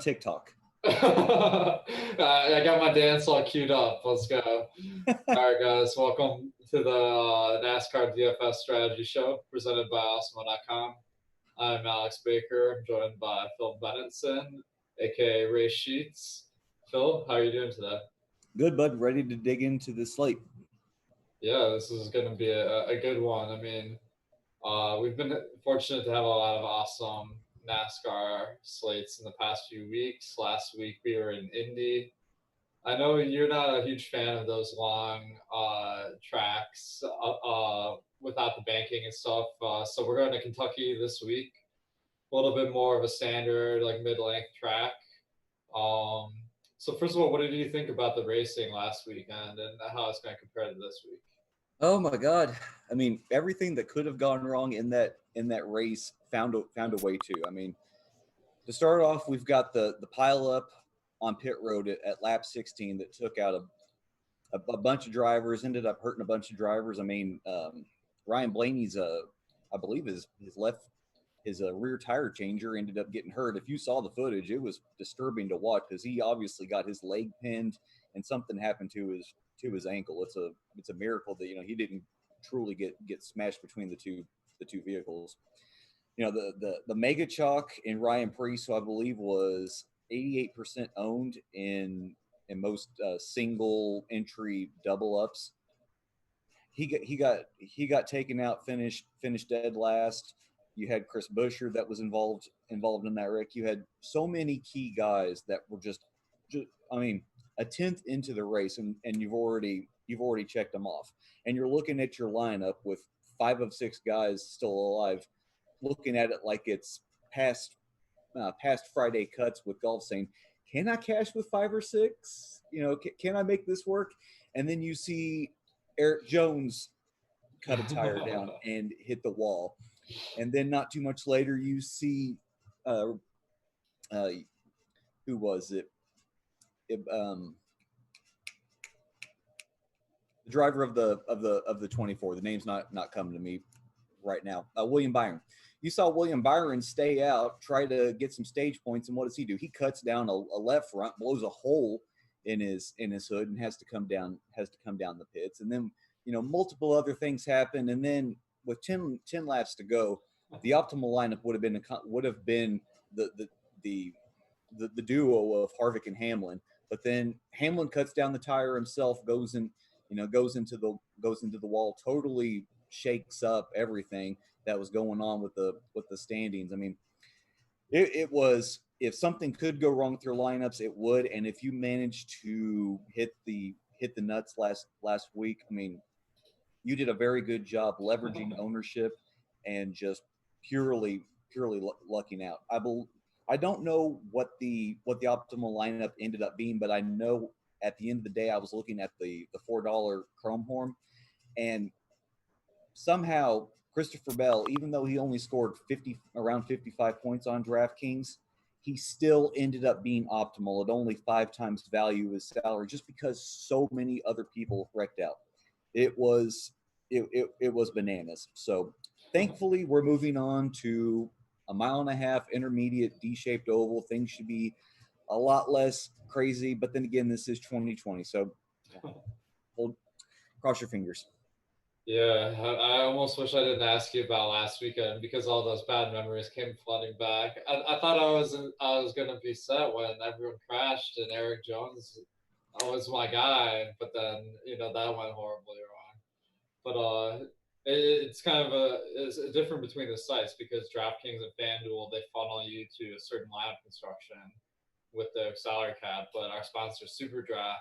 TikTok. I got my dance all queued up. Let's go. All right, guys. Welcome to the NASCAR DFS Strategy Show presented by Awesemo.com. I'm Alex Baker. I'm joined by Phil Bennetson, a.k.a. Ray Sheets. Phil, how are you doing today? Good, bud. Ready to dig into the slate. Yeah, this is going to be a good one. I mean, we've been fortunate to have a lot of awesome NASCAR slates in the past few weeks. Last week we were in Indy. I know you're not a huge fan of those long tracks without the banking and stuff. So we're going to Kentucky this week. A little bit more of a standard, like mid-length track. So first of all, what did you think about the racing last weekend and how it's going to compare to this week? Oh my God! I mean, everything that could have gone wrong in that race found a way to. I mean, to start off, we've got the pile up on pit road at lap 16 that took out a bunch of drivers, ended up hurting a bunch of drivers. I mean, Ryan Blaney's I believe his rear tire changer ended up getting hurt. If you saw the footage, it was disturbing to watch because he obviously got his leg pinned and something happened to his ankle. It's a miracle that he didn't truly get smashed between the two vehicles. The Mega Chalk in Ryan Preece, who I believe was 88% owned in most single entry double ups. He got taken out, finished dead last. You had Chris Buescher that was involved in that wreck. You had so many key guys that were just I mean, a tenth into the race, and you've already checked them off. And you're looking at your lineup with 5 of 6 guys still alive, looking at it like it's past Friday cuts with golf, saying, "Can I cash with 5 or 6? Can I make this work?" And then you see Eric Jones cut a tire down and hit the wall. And then not too much later, you see, who was it? The driver of the 24. The name's not coming to me right now. William Byron. You saw William Byron stay out, try to get some stage points, and what does he do? He cuts down a left front, blows a hole in his hood, and has to come down the pits. And then multiple other things happen, and then with 10 laps to go, the optimal lineup would have been the duo of Harvick and Hamlin. But then Hamlin cuts down the tire himself, goes into the wall, totally shakes up everything that was going on with the standings. I mean, it was, if something could go wrong with your lineups, it would. And if you managed to hit the nuts last week, I mean, you did a very good job leveraging ownership and just purely lucking out. I don't know what the optimal lineup ended up being, but I know at the end of the day, I was looking at the $4 Chrome Horn, and somehow Christopher Bell, even though he only scored around 55 points on DraftKings, he still ended up being optimal at only 5 times value of his salary, just because so many other people wrecked out. It was bananas. So thankfully, we're moving on to a 1.5 mile intermediate D-shaped oval. Things should be a lot less crazy. But then again, this is 2020, so cross your fingers. Yeah, I almost wish I didn't ask you about last weekend because all those bad memories came flooding back. I thought I was gonna be set when everyone crashed and Eric Jones was my guy, but then that went horribly wrong. But it's kind of it's different between the sites because DraftKings and FanDuel, they funnel you to a certain lineup construction with their salary cap, but our sponsor SuperDraft,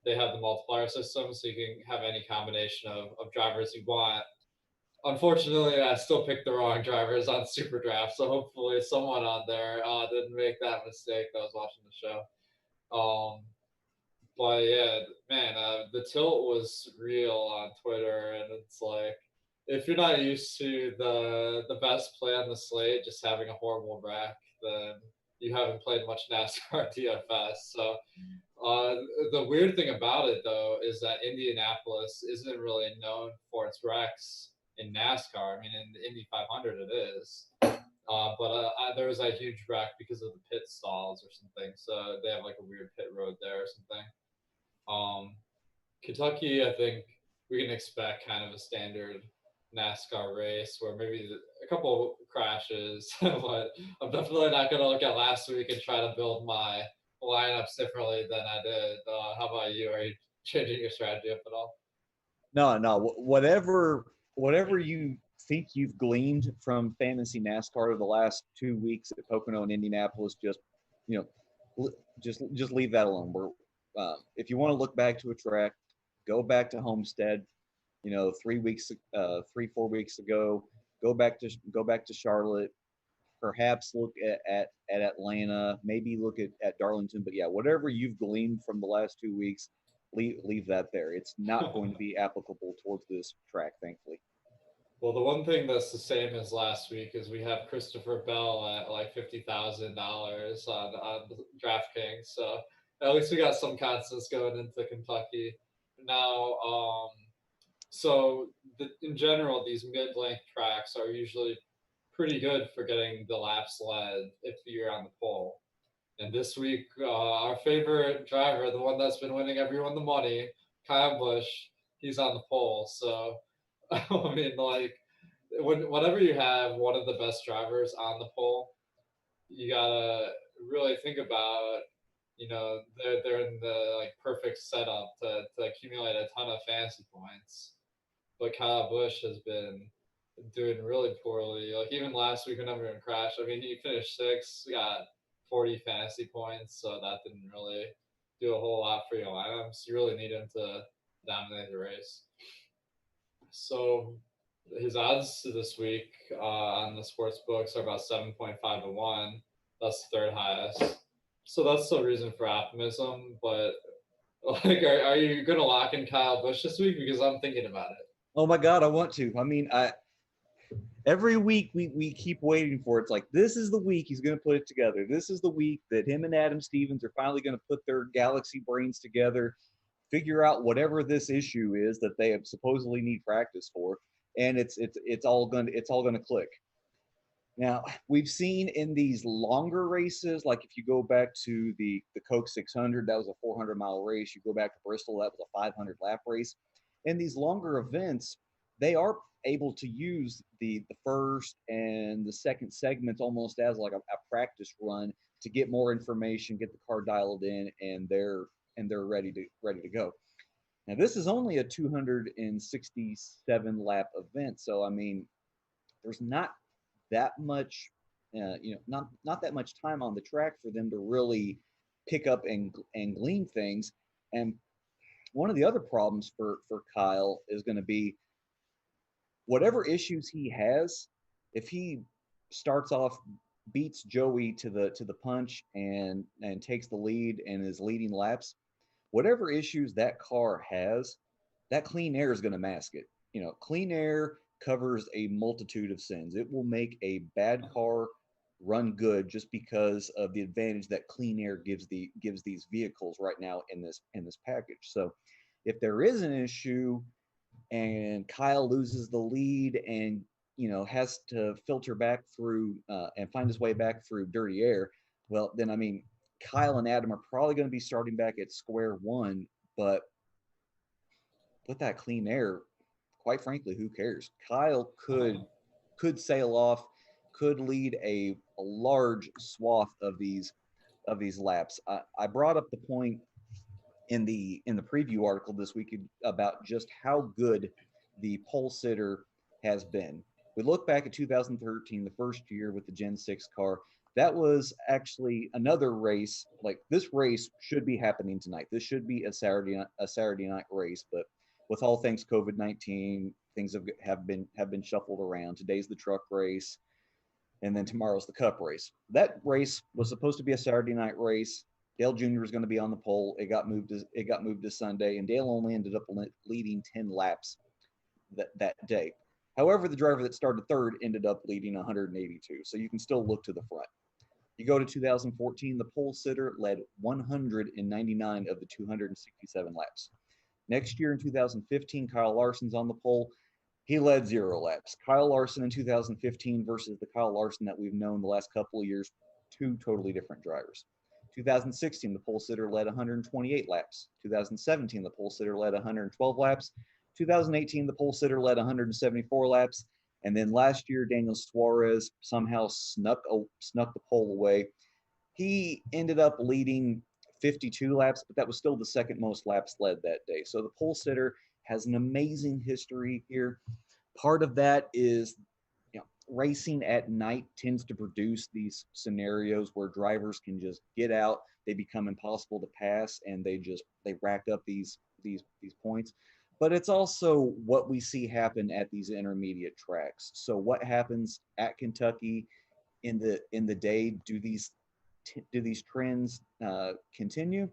they have the multiplier system, so you can have any combination of drivers you want. Unfortunately, I still picked the wrong drivers on SuperDraft, so hopefully someone on there didn't make that mistake that was watching the show. But yeah, man, the tilt was real on Twitter, and it's like, if you're not used to the best play on the slate just having a horrible wreck, then you haven't played much NASCAR DFS. So the weird thing about it, though, is that Indianapolis isn't really known for its wrecks in NASCAR. I mean, in the Indy 500 it is. But there was a huge wreck because of the pit stalls or something. So they have like a weird pit road there or something. Kentucky, I think we can expect kind of a standard NASCAR race where maybe a couple crashes, but I'm definitely not going to look at last week and try to build my lineups differently than I did. How about you? Are you changing your strategy up at all? No. Whatever you think you've gleaned from fantasy NASCAR the last 2 weeks at Pocono and Indianapolis, just you know, just leave that alone. If you want to look back to a track, go back to Homestead. 3, 4 weeks ago. Go back to Charlotte. Perhaps look at Atlanta. Maybe look at Darlington. But yeah, whatever you've gleaned from the last 2 weeks, leave that there. It's not going to be applicable towards this track, thankfully. Well, the one thing that's the same as last week is we have Christopher Bell at like $50,000 on DraftKings. So at least we got some constants going into Kentucky. Now, in general, these mid-length tracks are usually pretty good for getting the laps led if you're on the pole. And this week, our favorite driver, the one that's been winning everyone the money, Kyle Busch, he's on the pole. So, I mean, like, whenever you have one of the best drivers on the pole, you gotta really think about, they're in the like perfect setup to accumulate a ton of fantasy points. But Kyle Busch has been doing really poorly. Like even last week when everyone crashed, I mean, he finished sixth, got 40 fantasy points, so that didn't really do a whole lot for your lineups. You really need him to dominate the race. So his odds this week on the sports books are about 7.5 to 1. That's the third highest. So that's the reason for optimism. But like, are you going to lock in Kyle Busch this week? Because I'm thinking about it. Oh my God, I want to. I mean, every week we keep waiting for it. It's like, this is the week he's going to put it together. This is the week that him and Adam Stevens are finally going to put their galaxy brains together, figure out whatever this issue is that they have supposedly need practice for, and it's all going to click. Now, we've seen in these longer races, like if you go back to the Coke 600, that was a 400-mile race. You go back to Bristol, that was a 500-lap race. In these longer events, they are able to use the first and the second segments almost as like a practice run to get more information, get the car dialed in, and they're ready to go. Now, this is only a 267 lap event, so I mean, there's not that much, not that much time on the track for them to really pick up and glean things. And one of the other problems for Kyle is going to be whatever issues he has. If he starts off, beats Joey to the punch and takes the lead and is leading laps, whatever issues that car has, that clean air is going to mask it. Clean air covers a multitude of sins. It will make a bad car run good just because of the advantage that clean air gives these vehicles right now in this package. So if there is an issue and Kyle loses the lead and has to filter back through and find his way back through dirty air, well then I mean Kyle and Adam are probably going to be starting back at square one. But with that clean air, quite frankly, who cares? Kyle could sail off, could lead a large swath of these laps. I brought up the point in the preview article this week about just how good the pole sitter has been. We look back at 2013, the first year with the Gen 6 car. That was actually another race. Like, this race should be happening tonight. This should be a Saturday night race, but with all things COVID-19, things have been shuffled around. Today's the truck race, and then tomorrow's the Cup race. That race was supposed to be a Saturday night race. Dale Jr. was going to be on the pole. It got moved to Sunday, and Dale only ended up leading 10 laps that day. However, the driver that started third ended up leading 182, so you can still look to the front. You go to 2014, the pole sitter led 199 of the 267 laps. Next year in 2015, Kyle Larson's on the pole. He led 0 laps. Kyle Larson in 2015 versus the Kyle Larson that we've known the last couple of years, two totally different drivers. 2016, the pole sitter led 128 laps. 2017, the pole sitter led 112 laps. 2018, the pole sitter led 174 laps. And then last year, Daniel Suarez somehow snuck the pole away. He ended up leading 52 laps, but that was still the second most laps led that day. So the pole sitter has an amazing history here. Part of that is, racing at night tends to produce these scenarios where drivers can just get out, they become impossible to pass, and they rack up these points. But it's also what we see happen at these intermediate tracks. So what happens at Kentucky in the day? Do these trends continue?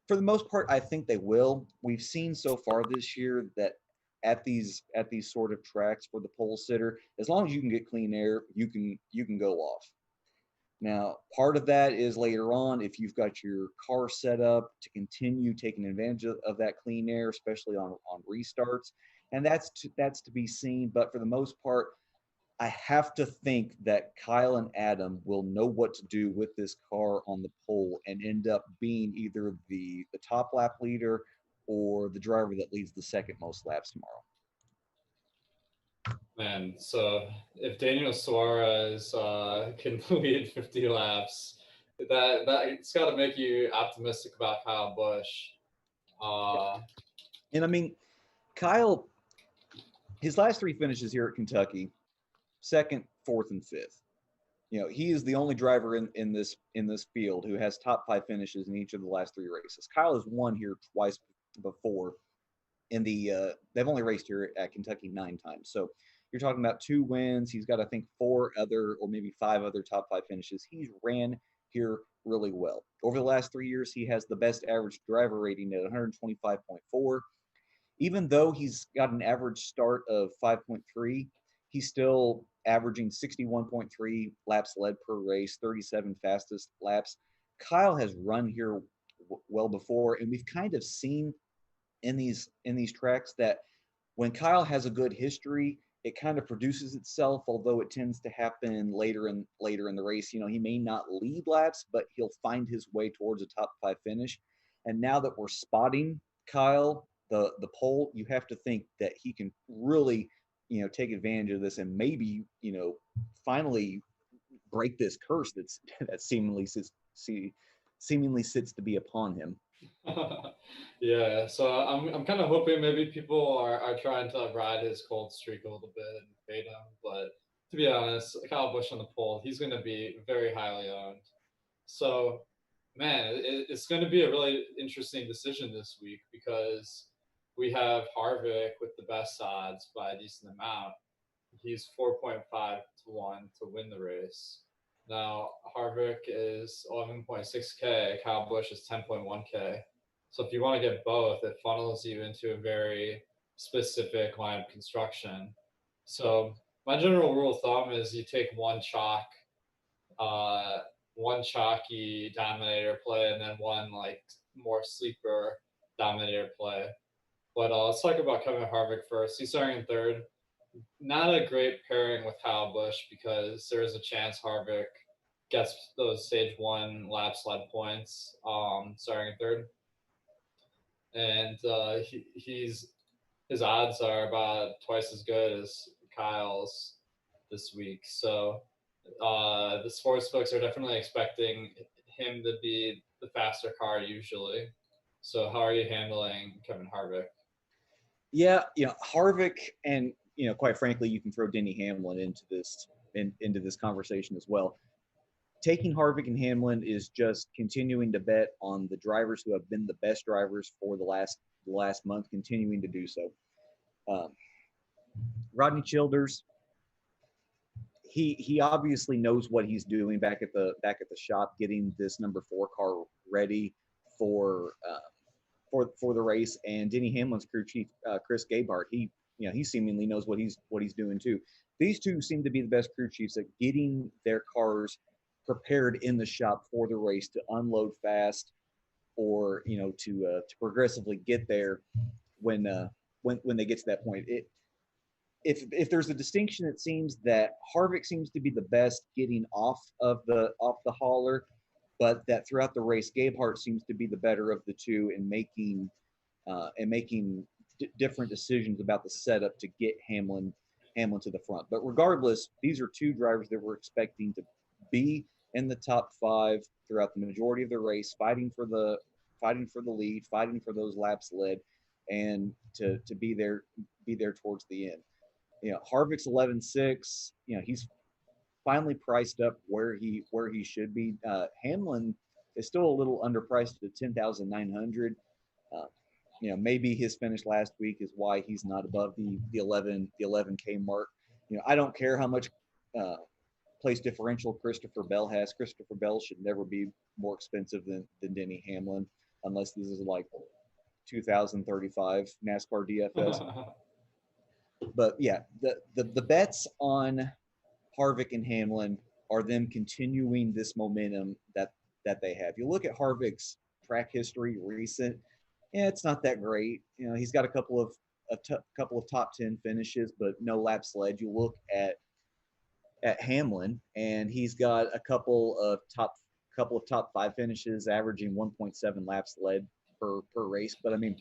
For the most part, I think they will. We've seen so far this year that at these sort of tracks for the pole sitter, as long as you can get clean air, you can go off. Now, part of that is later on, if you've got your car set up to continue taking advantage of that clean air, especially on restarts, and that's to be seen. But for the most part, I have to think that Kyle and Adam will know what to do with this car on the pole and end up being either the top lap leader or the driver that leads the second most laps tomorrow. Man, so if Daniel Suarez can lead 50 laps, that it's got to make you optimistic about Kyle Busch. And I mean, Kyle, his last 3 finishes here at Kentucky, second, fourth, and fifth. He is the only driver in this field who has top 5 finishes in each of the last 3 races. Kyle has won here twice before. They've only raced here at Kentucky 9 times. So you're talking about 2 wins. He's got, I think, 4 other or maybe 5 other top 5 finishes. He's ran here really well. Over the last 3 years, he has the best average driver rating at 125.4. Even though he's got an average start of 5.3, he's still averaging 61.3 laps led per race, 37 fastest laps. Kyle has run here well before, and we've kind of seen in these tracks that when Kyle has a good history, it kind of produces itself, although it tends to happen later in the race. He may not lead laps, but he'll find his way towards a top 5 finish. And now that we're spotting Kyle, the pole, you have to think that he can really, take advantage of this and maybe, finally break this curse that seemingly sits to be upon him. Yeah, so I'm kind of hoping maybe people are trying to ride his cold streak a little bit and fade him, but to be honest, Kyle Busch on the pole, he's going to be very highly owned. So, man, it's going to be a really interesting decision this week because we have Harvick with the best odds by a decent amount. He's 4.5 to 1 to win the race. Now, Harvick is 11.6K, Kyle Busch is 10.1K. So if you want to get both, it funnels you into a very specific line of construction. So my general rule of thumb is you take one chalky Dominator play and then one like more sleeper Dominator play. But let's talk about Kevin Harvick first. He's starting in third. Not a great pairing with Kyle Busch because there's a chance Harvick gets those stage 1 lap sled points starting in third. And his odds are about twice as good as Kyle's this week. So the sports books are definitely expecting him to be the faster car usually. So how are you handling Kevin Harvick? Yeah, Harvick, and quite frankly, you can throw Denny Hamlin into this conversation as well. Taking Harvick and Hamlin is just continuing to bet on the drivers who have been the best drivers for the last month, continuing to do so. Rodney Childers, he obviously knows what he's doing back at the shop, getting this number 4 car ready for the race. And Denny Hamlin's crew chief, Chris Gabehart, he seemingly knows what he's doing too. These two seem to be the best crew chiefs at getting their cars prepared in the shop for the race to unload fast, or to progressively get there when they get to that point. if there's a distinction, it seems that Harvick seems to be the best getting off the hauler, but that throughout the race, Gabehart seems to be the better of the two in making different decisions about the setup to get Hamlin to the front. But regardless, these are two drivers that we're expecting to be in the top five throughout the majority of the race, fighting for the lead, fighting for those laps led, and to be there towards the end. Harvick's 11.6. He's finally priced up where he should be. Hamlin is still a little underpriced at 10,900. Maybe his finish last week is why he's not above the 11K mark. I don't care how much place differential Christopher Bell has. Christopher Bell should never be more expensive than Denny Hamlin, unless this is like 2035 NASCAR DFS. But yeah, the bets on Harvick and Hamlin are them continuing this momentum that they have. You look at Harvick's track history recent, it's not that great. He's got a couple of top 10 finishes, but no laps led. You look at Hamlin, and he's got a couple of top 5 finishes, averaging 1.7 laps led per race. But I mean,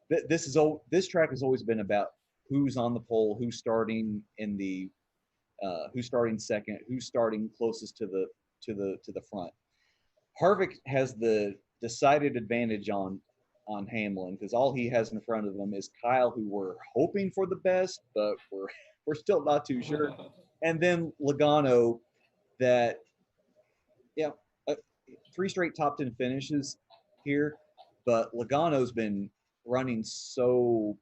this track has always been about who's on the pole, who's starting who's starting second, who's starting closest to the front. Harvick has the decided advantage on Hamlin because all he has in front of him is Kyle, who we're hoping for the best, but we're still not too sure. And then Logano, that 3 straight top 10 finishes here, but Logano's been running so.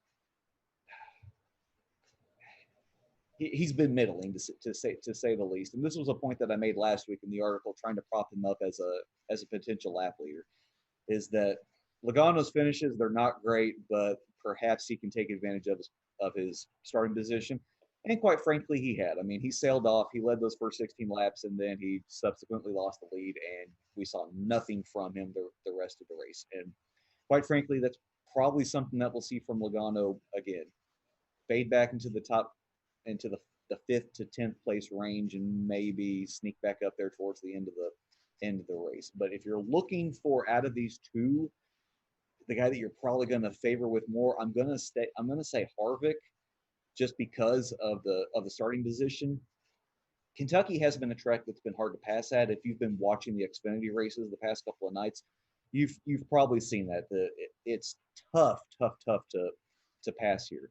He's been middling to say the least. And this was a point that I made last week in the article, trying to prop him up as a potential lap leader, is that Logano's finishes, they're not great, but perhaps he can take advantage of his starting position. And quite frankly, he had. I mean, he sailed off. He led those first 16 laps, and then he subsequently lost the lead, and we saw nothing from him the rest of the race. And quite frankly, that's probably something that we'll see from Logano again. Fade back into the 5th to 10th place range, and maybe sneak back up there towards the end of the race. But if you're looking for, out of these two, the guy that you're probably going to favor with more, I'm going to say Harvick, just because of the starting position. Kentucky has been a track that's been hard to pass at. If you've been watching the Xfinity races the past couple of nights, you've probably seen that it's tough to pass here.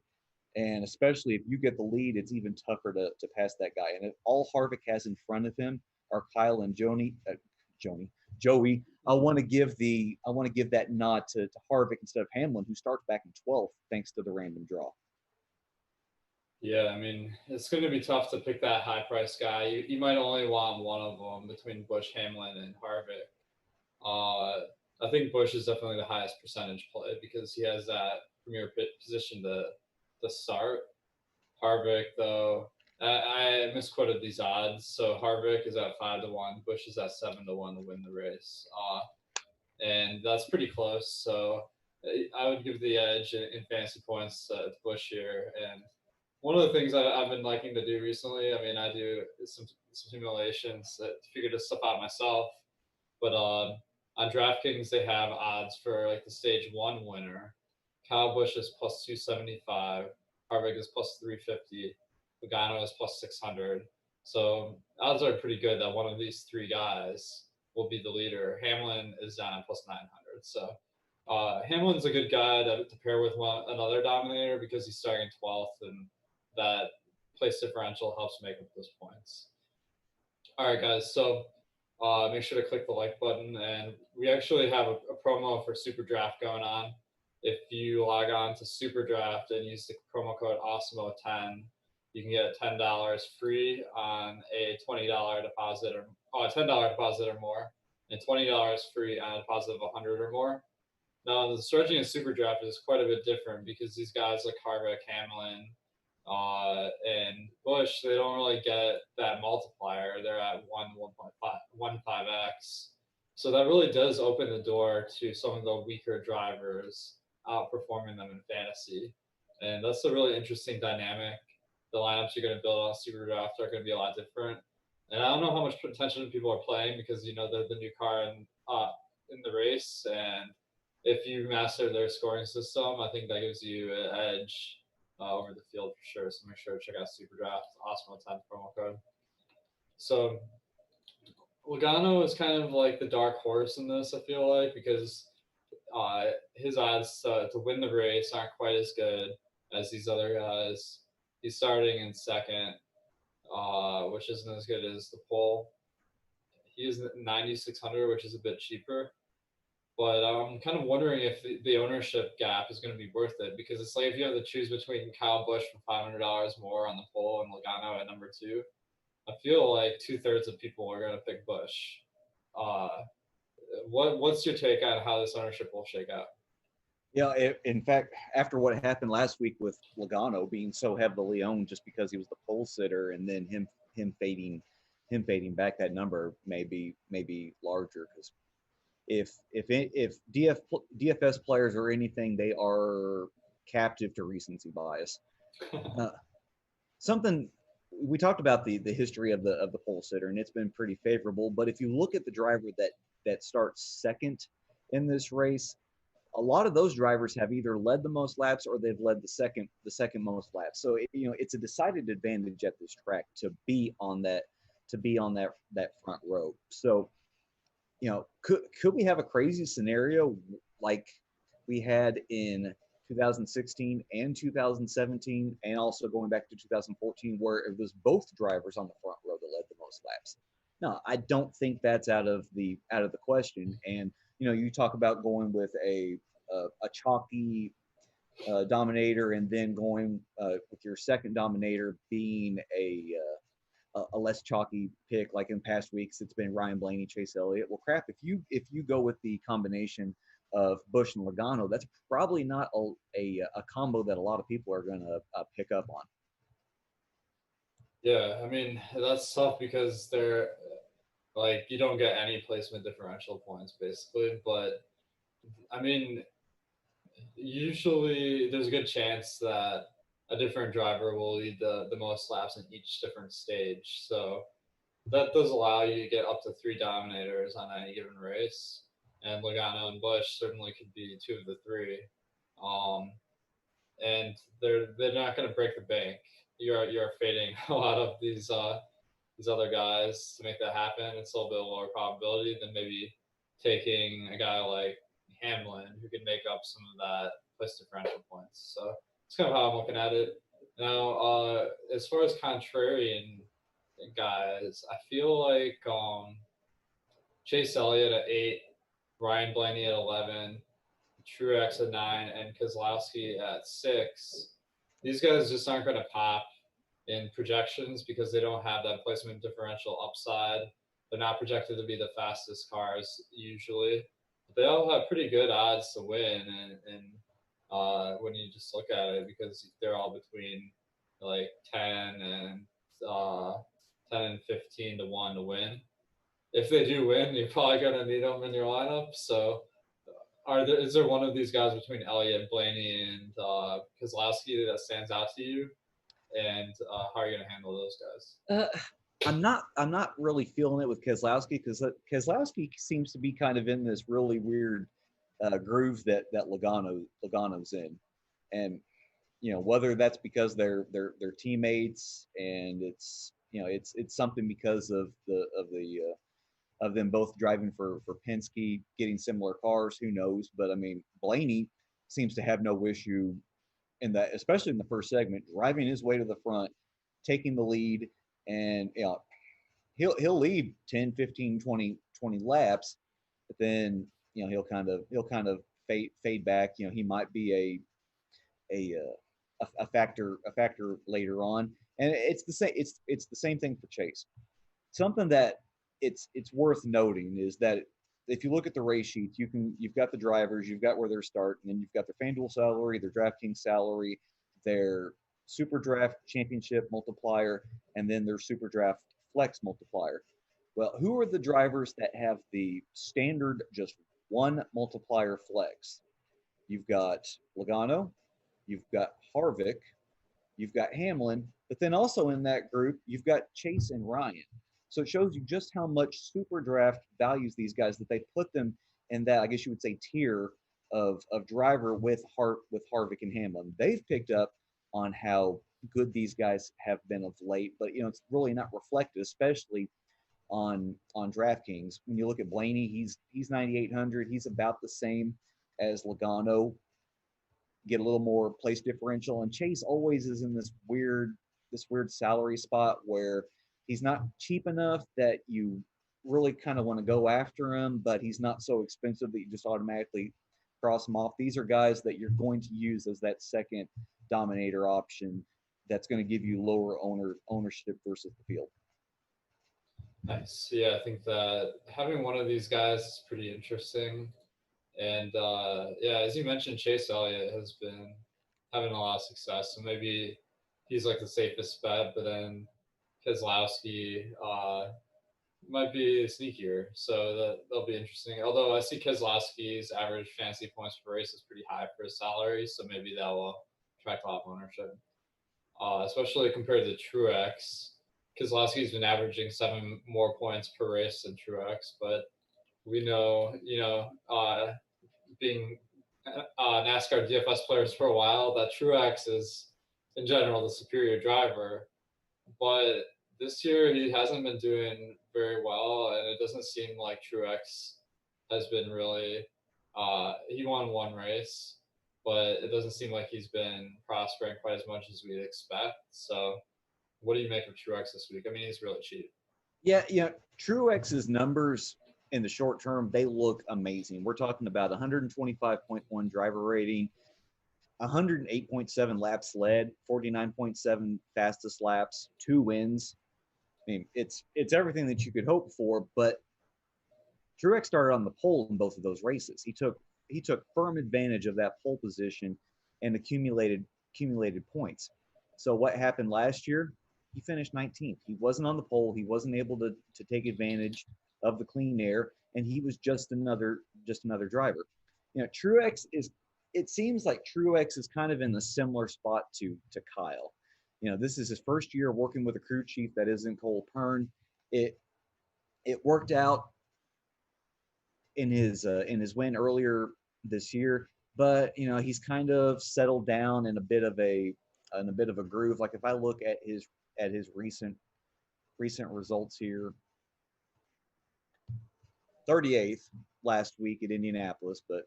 And especially if you get the lead, it's even tougher to pass that guy. And if all Harvick has in front of him are Kyle and Joey, I want to give that nod to Harvick instead of Hamlin, who starts back in 12th thanks to the random draw. Yeah, I mean, it's going to be tough to pick that high-priced guy. You might only want one of them between Busch, Hamlin, and Harvick. I think Busch is definitely the highest percentage play because he has that premier position to start. Harvick, though, I misquoted these odds. So Harvick is at 5-1, Busch is at 7-1 to win the race, and that's pretty close. So I would give the edge in fantasy points to Busch here. And one of the things I've been liking to do recently, I mean, I do some simulations to figure this stuff out myself. But on DraftKings, they have odds for like the stage 1 winner. Kyle Busch is plus 275. Harvick is plus 350. Logano is plus 600. So odds are pretty good that one of these 3 guys will be the leader. Hamlin is down at plus 900. So Hamlin's a good guy to pair with another Dominator because he's starting 12th, and that place differential helps make up those points. All right, guys. So make sure to click the like button. And we actually have a promo for SuperDraft going on. If you log on to SuperDraft and use the promo code Awesemo10, you can get $10 free on a $20 deposit or $10 deposit or more, and $20 free on a deposit of $100 or more. Now, the strategy in SuperDraft is quite a bit different because these guys like Harvick, Hamlin, and Busch, they don't really get that multiplier. They're at 1.5x. So that really does open the door to some of the weaker drivers outperforming them in fantasy. And that's a really interesting dynamic. the lineups you're going to build on SuperDraft are going to be a lot different. And I don't know how much attention people are playing because they're the new car in the race, and if you master their scoring system, I think that gives you an edge over the field for sure. So make sure to check out SuperDraft, Awesemo 10 promo code. So Logano is kind of like the dark horse in this, I feel like, because his odds to win the race aren't quite as good as these other guys. He's starting in second, which isn't as good as the pole. He is 9,600, which is a bit cheaper. But I'm kind of wondering if the ownership gap is going to be worth it, because it's like if you have to choose between Kyle Busch for $500 more on the pole and Logano at number 2, I feel like 2/3 of people are going to pick Busch. What's your take on how this ownership will shake out? Yeah, in fact, after what happened last week with Logano being so heavily owned just because he was the pole sitter, and then him fading back, that number may be larger, because if DFS players are anything, they are captive to recency bias. Something we talked about the history of the pole sitter, and it's been pretty favorable. But if you look at the driver that starts second in this race, a lot of those drivers have either led the most laps or they've led the second most laps. So it's a decided advantage at this track to be on that front row. So could we have a crazy scenario like we had in 2016 and 2017, and also going back to 2014, where it was both drivers on the front row that led the most laps? No, I don't think that's out of the question. And you talk about going with a chalky Dominator, and then going with your second Dominator being a less chalky pick. Like in past weeks, it's been Ryan Blaney, Chase Elliott. Well, crap, if you go with the combination of Busch and Logano, that's probably not a combo that a lot of people are going to pick up on. Yeah, I mean, that's tough because they're like, you don't get any placement differential points basically. But I mean, usually there's a good chance that a different driver will lead the most laps in each different stage. So that does allow you to get up to 3 Dominators on any given race. And Logano and Busch certainly could be 2 of the 3. And they're not going to break the bank. You're fading a lot of these other guys to make that happen. It's a little bit lower probability than maybe taking a guy like Hamlin, who can make up some of that place differential points. So that's kind of how I'm looking at it. Now, as far as contrarian guys, I feel like Chase Elliott at 8, Ryan Blaney at 11, Truex at 9, and Keselowski at 6. These guys just aren't going to pop in projections because they don't have that placement differential upside. They're not projected to be the fastest cars usually. But they all have pretty good odds to win, and when you just look at it, because they're all between like 10 and 15 to 1 to win. If they do win, you're probably going to need them in your lineup. So is there one of these guys between Elliott, Blaney, and Keselowski that stands out to you? And how are you going to handle those guys? I'm not really feeling it with Keselowski, because Keselowski seems to be kind of in this really weird groove that Logano's in, and whether that's because they're teammates, and it's something because of them both driving for Penske, getting similar cars. Who knows? But I mean, Blaney seems to have no issue in that, especially in the first segment, driving his way to the front, taking the lead, and he'll lead 10, 15, 20 laps, but then he'll kind of fade back. He might be a factor later on, and it's the same thing for Chase. Something that it's worth noting is that if you look at the race sheets, you've got the drivers, you've got where they're starting, and you've got their FanDuel salary, their DraftKings salary, their SuperDraft championship multiplier, and then their SuperDraft flex multiplier. Well, who are the drivers that have the standard just one multiplier flex? You've got Logano, you've got Harvick, you've got Hamlin, But then also in that group, you've got Chase and Ryan. So it shows you just how much SuperDraft values these guys, that they put them in that, I guess you would say, tier of driver with Harvick and Hamlin. They've picked up on how good these guys have been of late, but it's really not reflected, especially on DraftKings. When you look at Blaney, he's 9,800. He's about the same as Logano. Get a little more place differential, and Chase always is in this weird salary spot where he's not cheap enough that you really kind of want to go after him, but he's not so expensive that you just automatically cross him off. These are guys that you're going to use as that second Dominator option that's going to give you lower ownership versus the field. Nice. Yeah, I think that having one of these guys is pretty interesting. And yeah, as you mentioned, Chase Elliott has been having a lot of success. So maybe he's like the safest bet, but then Keselowski might be sneakier. So that'll be interesting. Although I see Keselowski's average fantasy points per race is pretty high for his salary. So maybe that will attract a lot of ownership, especially compared to Truex. Keselowski's been averaging 7 more points per race than Truex, but we know, being NASCAR DFS players for a while, that Truex is, in general, the superior driver. But this year, he hasn't been doing very well, and it doesn't seem like Truex has been really. He won one race, but it doesn't seem like he's been prospering quite as much as we'd expect. So, what do you make of Truex this week? I mean, he's really cheap. Yeah, Truex's numbers in the short term, they look amazing. We're talking about 125.1 driver rating, 108.7 laps led, 49.7 fastest laps, 2 wins. I mean, it's everything that you could hope for, but Truex started on the pole in both of those races. He took firm advantage of that pole position and accumulated points. So what happened last year? He finished 19th. He wasn't on the pole. He wasn't able to take advantage of the clean air, and he was just another driver. Truex is. It seems like Truex is kind of in a similar spot to Kyle. This is his first year working with a crew chief that isn't Cole Pern. It worked out in his win earlier this year, but he's kind of settled down in a bit of a groove. Like if I look at his recent results here, 38th last week at Indianapolis, but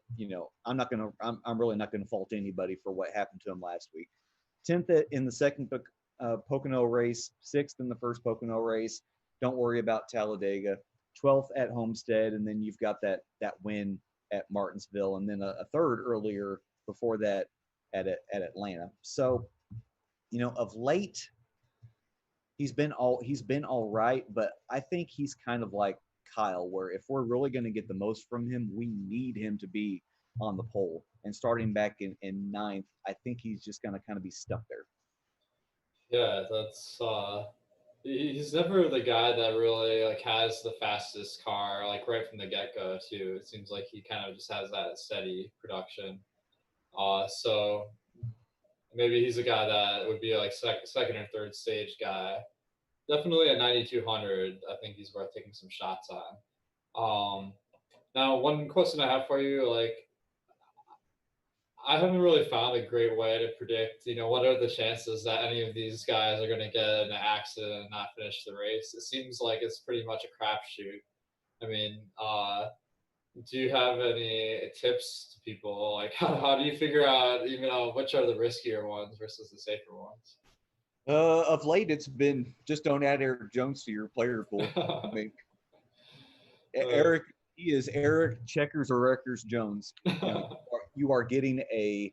I'm really not gonna fault anybody for what happened to him last week. 10th in the second Pocono race, 6th in the first Pocono race. Don't worry about Talladega. 12th at Homestead, and then you've got that win at Martinsville, and then a third earlier before that at Atlanta. So, of late, he's been all right, but I think he's kind of like Kyle, where if we're really going to get the most from him, we need him to be on the pole. And starting back in 9th, I think he's just going to kind of be stuck there. Yeah, that's he's never the guy that really has the fastest car right from the get-go too. It seems like he kind of just has that steady production. So maybe he's a guy that would be second or third stage guy. Definitely at 9,200, I think he's worth taking some shots on. Now, one question I have for you, I haven't really found a great way to predict, what are the chances that any of these guys are going to get in an accident and not finish the race. It seems like it's pretty much a crapshoot. I mean, do you have any tips to people? How do you figure out, which are the riskier ones versus the safer ones? Of late, it's been just don't add Eric Jones to your player pool. I mean, Eric, he is Eric Checkers or Wreckers Jones. You are getting a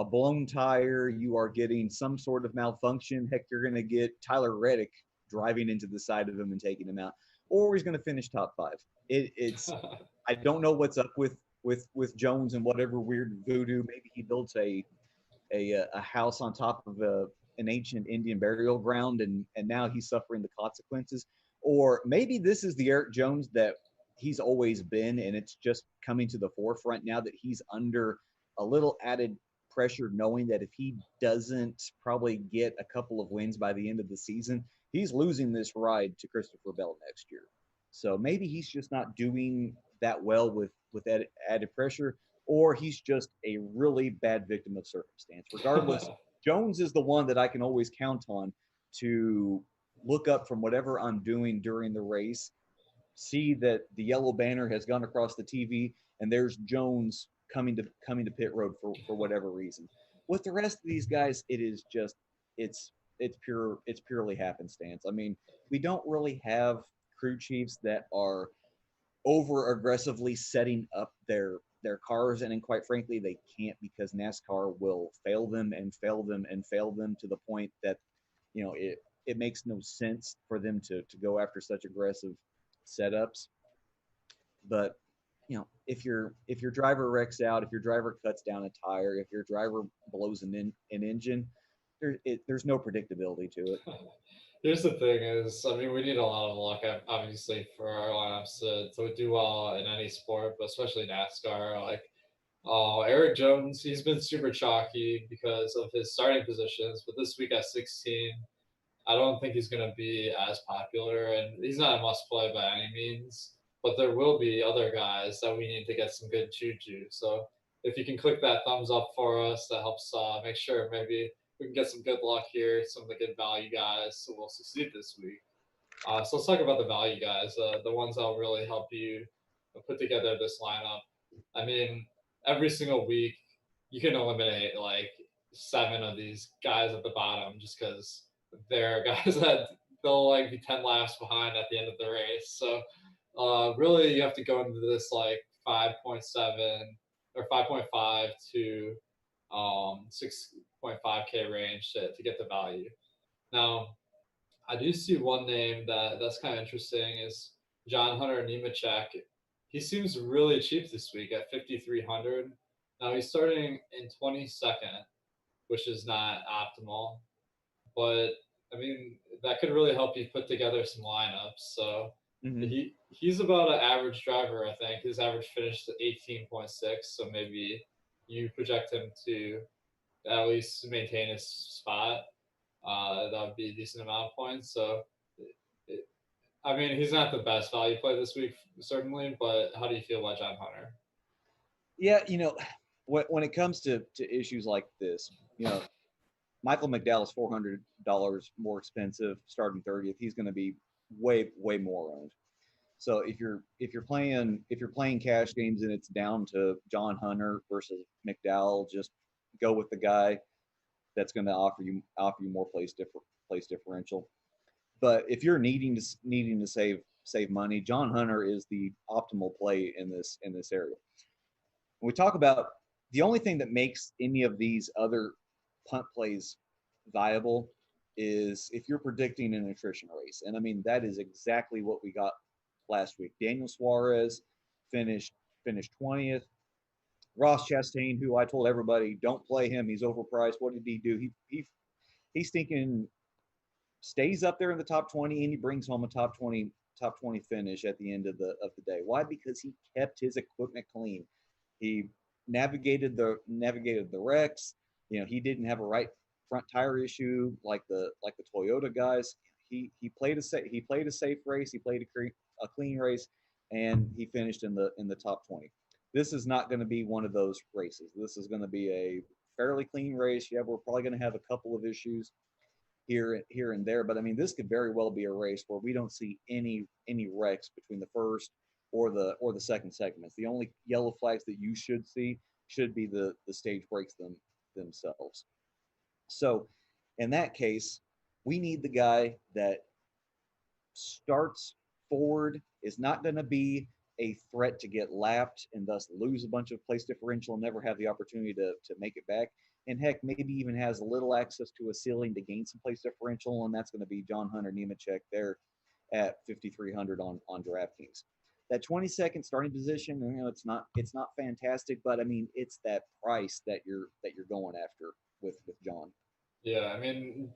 blown tire. You are getting some sort of malfunction. Heck, you're going to get Tyler Reddick driving into the side of him and taking him out, or he's going to finish top 5. It's I don't know what's up with Jones and whatever weird voodoo. Maybe he built a house on top of an ancient Indian burial ground, and now he's suffering the consequences. Or maybe this is the Eric Jones that he's always been, and it's just coming to the forefront now that he's under a little added pressured knowing that if he doesn't probably get a couple of wins by the end of the season, he's losing this ride to Christopher Bell next year. So maybe he's just not doing that well with added pressure, or he's just a really bad victim of circumstance. Regardless, Jones is the one that I can always count on to look up from whatever I'm doing during the race, see that the yellow banner has gone across the TV, and there's Jones coming to pit road for whatever reason. With the rest of these guys, it is just it's purely happenstance. I mean, we don't really have crew chiefs that are over aggressively setting up their cars, and then quite frankly, they can't, because NASCAR will fail them and fail them and fail them to the point that it makes no sense for them to go after such aggressive setups. But if your driver wrecks out, if your driver cuts down a tire, if your driver blows an engine, there's no predictability to it. Here's the thing: is I mean, we need a lot of luck, obviously, for our lineups to do well in any sport, but especially NASCAR. Like, Eric Jones, he's been super chalky because of his starting positions, but this week at 16, I don't think he's going to be as popular, and he's not a must play by any means. But there will be other guys that we need to get some good juju. So if you can click that thumbs up for us, that helps make sure maybe we can get some good luck here, some of the good value guys, so we'll succeed this week. So let's talk about the value guys, the ones that will really help you put together this lineup. I mean, every single week you can eliminate like 7 of these guys at the bottom just because they're guys that they'll like be 10 laps behind at the end of the race. So really, you have to go into this like 5.7 or 5.5 to 6.5K range to get the value. Now, I do see one name that's kind of interesting is John Hunter Nemechek. He seems really cheap this week at 5,300. Now he's starting in 22nd, which is not optimal, but I mean that could really help you put together some lineups. So Mm-hmm. he's about an average driver, I think. His average finished at 18.6, so maybe you project him to at least maintain his spot. That would be a decent amount of points. So, it, I mean, he's not the best value play this week, certainly, but how do you feel about John Hunter? Yeah, when it comes to issues like this, Michael McDowell is $400 more expensive starting 30th. He's going to be way more owned. So if you're playing cash games and it's down to John Hunter versus McDowell, just go with the guy that's going to offer you more place differential. But if you're needing to save money, John Hunter is the optimal play in this area. When we talk about the only thing that makes any of these other punt plays viable is if you're predicting an attrition race. And I mean, that is exactly what we got last week. Daniel Suarez finished 20th. Ross Chastain, who I told everybody don't play him, he's overpriced. What did he do? He's thinking stays up there in the top 20 and he brings home a top 20 finish at the end of the day. Why? Because he kept his equipment clean. He navigated the wrecks. He didn't have a right front tire issue like the Toyota guys. He played a safe race. He played a clean race, and he finished in the top 20. This is not going to be one of those races. This is going to be a fairly clean race. Yeah, we're probably going to have a couple of issues here and there, but I mean, this could very well be a race where we don't see any wrecks between the first or the second segments. The only yellow flags that you should see should be the stage breaks themselves. So in that case, we need the guy that starts forward, is not going to be a threat to get lapped and thus lose a bunch of place differential and never have the opportunity to make it back. And heck, maybe even has a little access to a ceiling to gain some place differential, and that's going to be John Hunter Nemechek there at 5,300 on DraftKings. That 22nd starting position, it's not fantastic, but I mean, it's that price that you're going after with John. Yeah, I mean,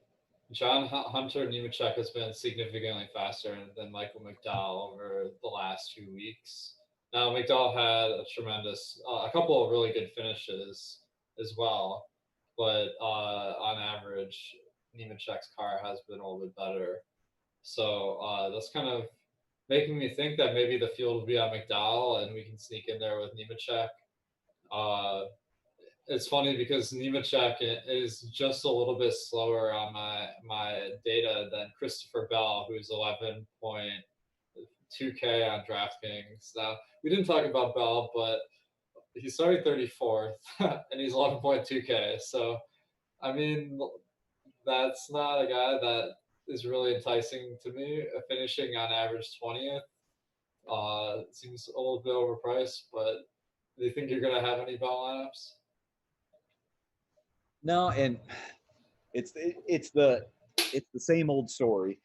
John Hunter Nemechek has been significantly faster than Michael McDowell over the last few weeks. Now, McDowell had a couple of really good finishes as well. but on average, Nemechek's car has been a little bit better. So that's kind of making me think that maybe the field will be on McDowell and we can sneak in there with Nemechek. Uh, it's funny because Nemechek is just a little bit slower on my data than Christopher Bell, who's 11.2K on DraftKings. Now, we didn't talk about Bell, but he's starting 34th and he's 11.2K. So, I mean, that's not a guy that is really enticing to me. Finishing on average 20th seems a little bit overpriced, but do you think you're going to have any Bell lineups? No, and it's the same old story.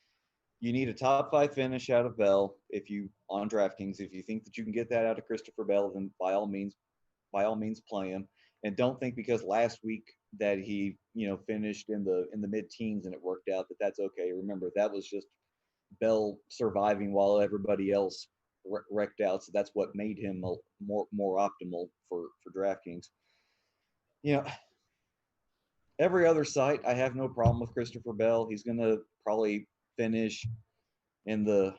You need a top 5 finish out of Bell if you on DraftKings. If you think that you can get that out of Christopher Bell, then by all means play him. And don't think because last week that he finished in the mid teens and it worked out that's okay. Remember, that was just Bell surviving while everybody else wrecked out. So that's what made him more optimal for DraftKings. Every other site, I have no problem with Christopher Bell. He's going to probably finish in the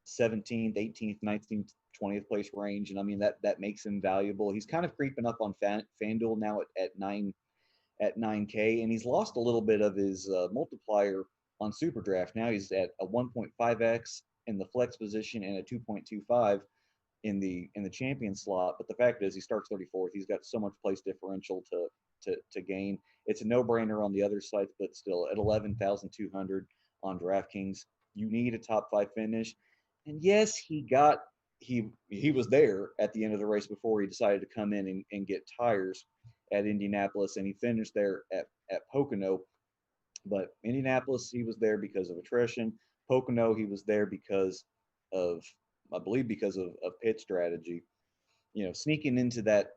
17th, 18th, 19th, 20th place range, and I mean that makes him valuable. He's kind of creeping up on FanDuel now at 9K, and he's lost a little bit of his multiplier on SuperDraft. Now he's at a 1.5x in the flex position and a 2.25 in the champion slot. But the fact is, he starts 34th. He's got so much place differential to gain. It's a no-brainer on the other sites, but still at 11,200 on DraftKings, you need a top 5 finish. And yes, he was there at the end of the race before he decided to come in and get tires at Indianapolis, and he finished there at Pocono. But Indianapolis, he was there because of attrition. Pocono, he was there because of, I believe, because of pit strategy. Sneaking into that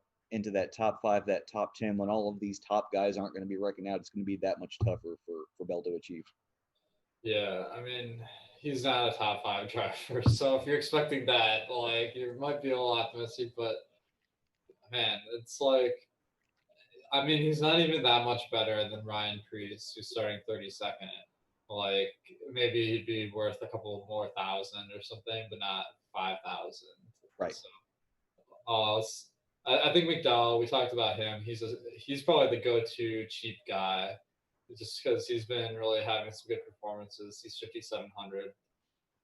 top 5, that top 10, when all of these top guys aren't going to be wrecking out, it's going to be that much tougher for Bell to achieve. Yeah, I mean, he's not a top 5 driver, so if you're expecting that, like, you might be a little optimistic, but man, it's like, I mean, he's not even that much better than Ryan Preece, who's starting 32nd. Like, maybe he'd be worth a couple more thousand or something, but not 5,000. Right. So, I think McDowell, we talked about him. He's probably the go-to cheap guy, just because he's been really having some good performances. He's 5,700,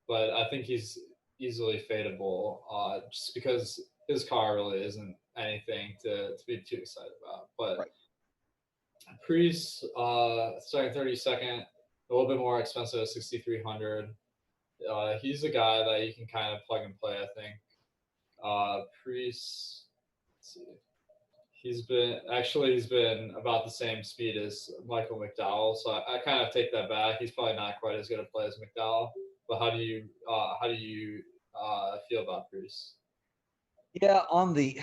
but I think he's easily fadeable, just because his car really isn't anything to be too excited about. But right. Priest, starting 32nd, a little bit more expensive at 6,300. He's a guy that you can kind of plug and play, I think. Priest, let's see. He's been about the same speed as Michael McDowell, so I kind of take that back. He's probably not quite as good a play as McDowell. But how do you feel about Priest? Yeah, on the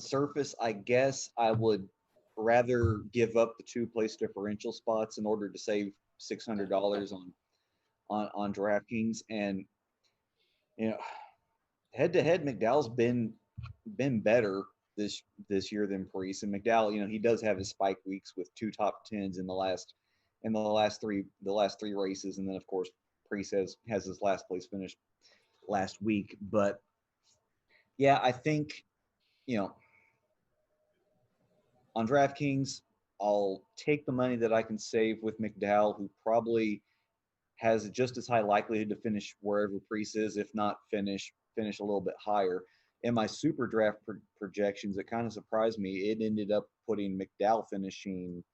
surface, I guess I would rather give up the 2 place differential spots in order to save $600 on DraftKings. And head to head, McDowell's been better this year than Priest. And McDowell, he does have his spike weeks with 2 top 10s in the last 3 races, and then of course Priest has his last place finish last week. But yeah, I think on DraftKings, I'll take the money that I can save with McDowell, who probably has just as high likelihood to finish wherever Priest is, if not finish a little bit higher. In my SuperDraft projections, it kind of surprised me. It ended up putting McDowell finishing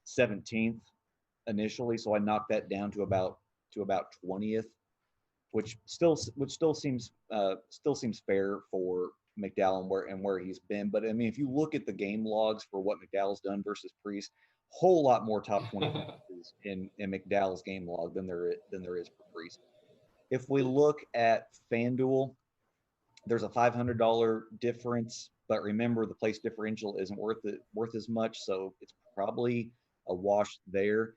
17th initially, so I knocked that down to about 20th, which still seems fair for McDowell and where he's been. But I mean, if you look at the game logs for what McDowell's done versus Priest, whole lot more top 20 in McDowell's game log than there is for Priest. If we look at FanDuel, there's a $500 difference, but remember the place differential isn't worth as much, so it's probably a wash there.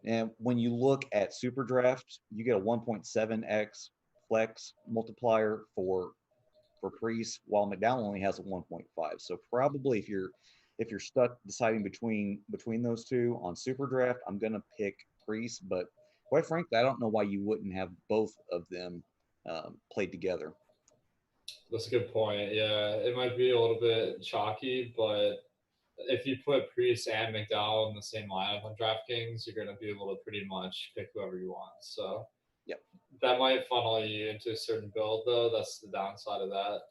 And when you look at SuperDraft, you get a 1.7x flex multiplier for Priest, while McDowell only has a 1.5. So probably if you're if you're stuck deciding between those two on SuperDraft, I'm gonna pick Priest. But quite frankly, I don't know why you wouldn't have both of them played together. That's a good point. Yeah, it might be a little bit chalky, but if you put Priest and McDowell in the same lineup on DraftKings, you're going to be able to pretty much pick whoever you want. So Yep. that might funnel you into a certain build, though. That's the downside of that.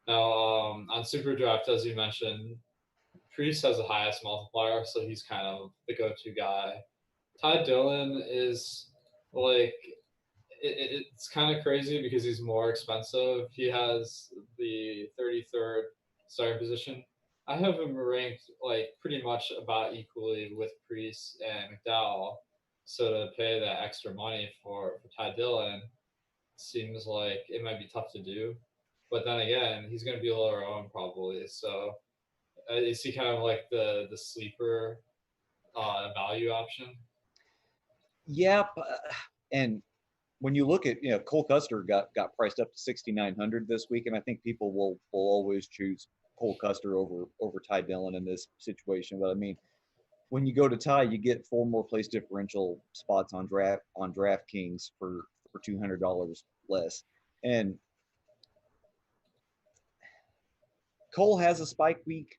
Now, on SuperDraft, as you mentioned, Priest has the highest multiplier, so he's kind of the go-to guy. Ty Dillon is like it's kind of crazy because he's more expensive. He has the 33rd starting position. I have him ranked like pretty much about equally with Priest and McDowell. So to pay that extra money for Ty Dillon seems like it might be tough to do. But then again, he's going to be lower owned probably. So is he kind of like the sleeper value option? Yeah, and when you look at Cole Custer got priced up to 6,900 this week, and I think people will always choose Cole Custer over Ty Dillon in this situation. But I mean, when you go to Ty, you get 4 more place differential spots on DraftKings for $200 less, and Cole has a spike week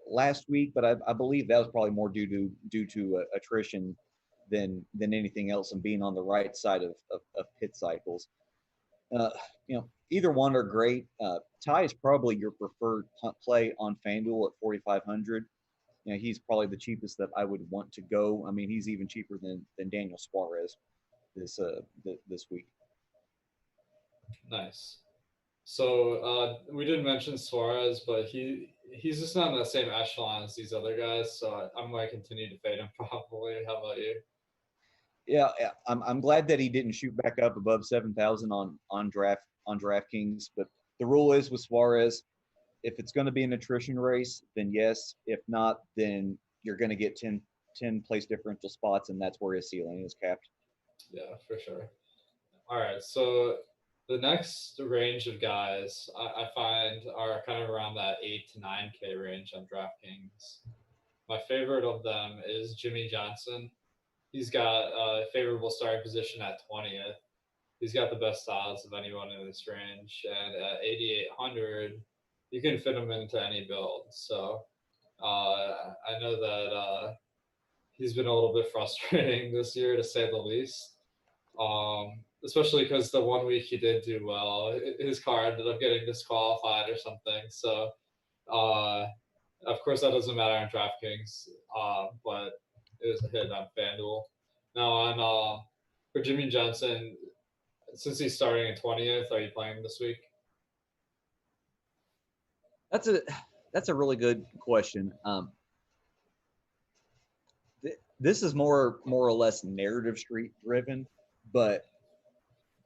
last week, but I believe that was probably more due to attrition than anything else, and being on the right side of pit cycles. Uh, either one are great. Ty is probably your preferred punt play on FanDuel at 4,500. He's probably the cheapest that I would want to go. I mean, he's even cheaper than Daniel Suarez this week. Nice. So we didn't mention Suarez, but he's just not in the same echelon as these other guys. So I'm going to continue to fade him probably. How about you? Yeah, I'm glad that he didn't shoot back up above 7,000 on DraftKings. But the rule is with Suarez, if it's going to be an attrition race, then yes. If not, then you're going to get 10 place differential spots, and that's where his ceiling is capped. Yeah, for sure. All right, so the next range of guys I find are kind of around that 8 to 9K range on DraftKings. My favorite of them is Jimmy Johnson. He's got a favorable starting position at 20th. He's got the best odds of anyone in this range, and at 8,800, you can fit him into any build. So I know that he's been a little bit frustrating this year, to say the least. Especially because the 1 week he did do well, his car ended up getting disqualified or something. So, of course, that doesn't matter on DraftKings, but it was a hit on FanDuel. Now, for Jimmy Johnson, since he's starting in 20th, are you playing this week? That's a really good question. This is more or less narrative street driven, but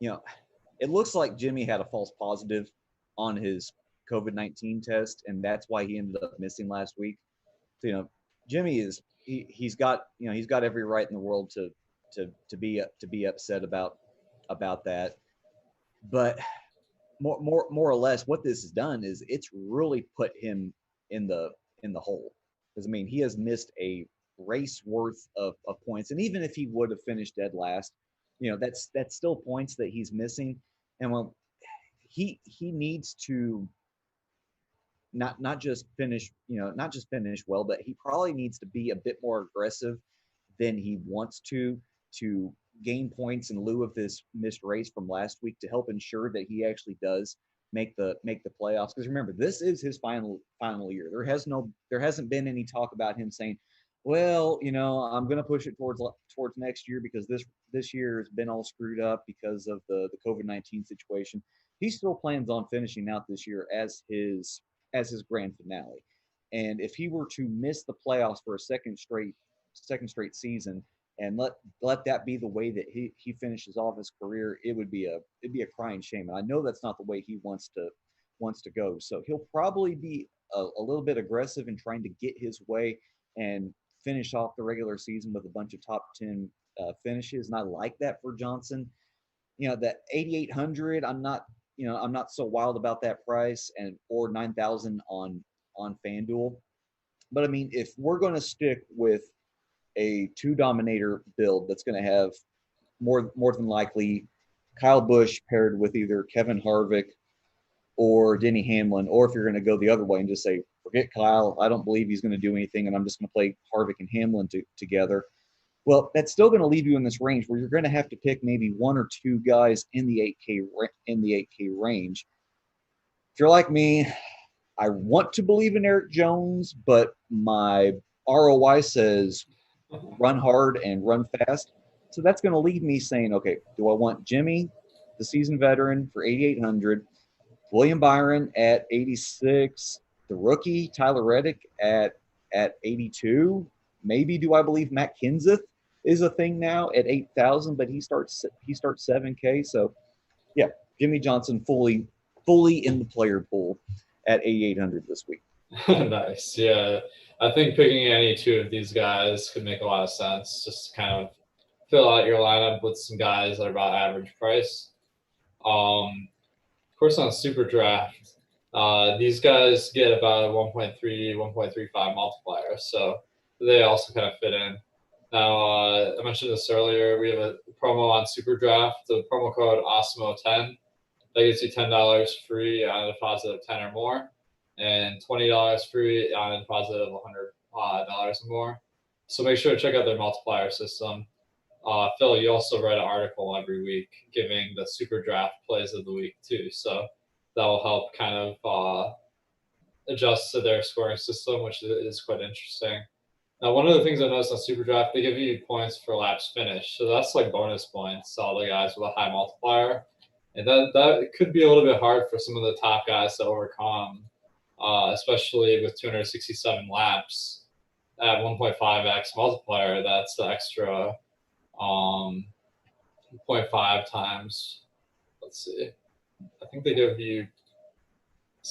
it looks like Jimmy had a false positive on his COVID-19 test, and that's why he ended up missing last week. So, Jimmy he's got every right in the world to be upset about that. But more or less, what this has done is it's really put him in the hole. Because I mean, he has missed a race worth of points, and even if he would have finished dead last, that's still points that he's missing. And well, he needs to not just finish well, but he probably needs to be a bit more aggressive than he wants to gain points in lieu of this missed race from last week, to help ensure that he actually does make the playoffs. Because remember, this is his final year. There hasn't been any talk about him saying, well, I'm going to push it towards next year because this year has been all screwed up because of the COVID-19 situation. He still plans on finishing out this year as his grand finale. And if he were to miss the playoffs for a second straight season, and let that be the way that he finishes off his career, it'd be a crying shame. And I know that's not the way he wants to go. So he'll probably be a little bit aggressive in trying to get his way and finish off the regular season with a bunch of top 10 finishes. And I like that for Johnson. That 8,800, I'm not so wild about that price, or 9,000 on FanDuel. But I mean, if we're going to stick with a two Dominator build, that's going to have more than likely Kyle Busch paired with either Kevin Harvick or Denny Hamlin, or if you're going to go the other way and just say, forget Kyle, I don't believe he's going to do anything, and I'm just going to play Harvick and Hamlin together. Well, that's still going to leave you in this range where you're going to have to pick maybe one or two guys in the 8K range. If you're like me, I want to believe in Eric Jones, but my ROI says run hard and run fast. So that's going to leave me saying, okay, do I want Jimmy, the seasoned veteran, for 8,800, William Byron at 86, the rookie Tyler Reddick at 82? Maybe do I believe Matt Kenseth is a thing now at 8,000, but he starts 7K. So yeah, Jimmy Johnson fully in the player pool at 8,800 this week. Nice. Yeah. I think picking any two of these guys could make a lot of sense. Just to kind of fill out your lineup with some guys that are about average price. Of course, on SuperDraft, these guys get about a 1.3, 1.35 multiplier. So they also kind of fit in. Now, I mentioned this earlier. We have a promo on SuperDraft, the promo code Awesemo10. That gets you $10 free on a deposit of 10 or more, and $20 free on a deposit of $100 or more. So make sure to check out their multiplier system. Phil, you also write an article every week giving the SuperDraft plays of the week too. So that will help kind of adjust to their scoring system, which is quite interesting. Now, one of the things I noticed on SuperDraft, they give you points for laps finished. So that's like bonus points, all the guys with a high multiplier. And that could be a little bit hard for some of the top guys to overcome, especially with 267 laps at 1.5x multiplier. That's the extra 0.5 times. Let's see. I think they give you,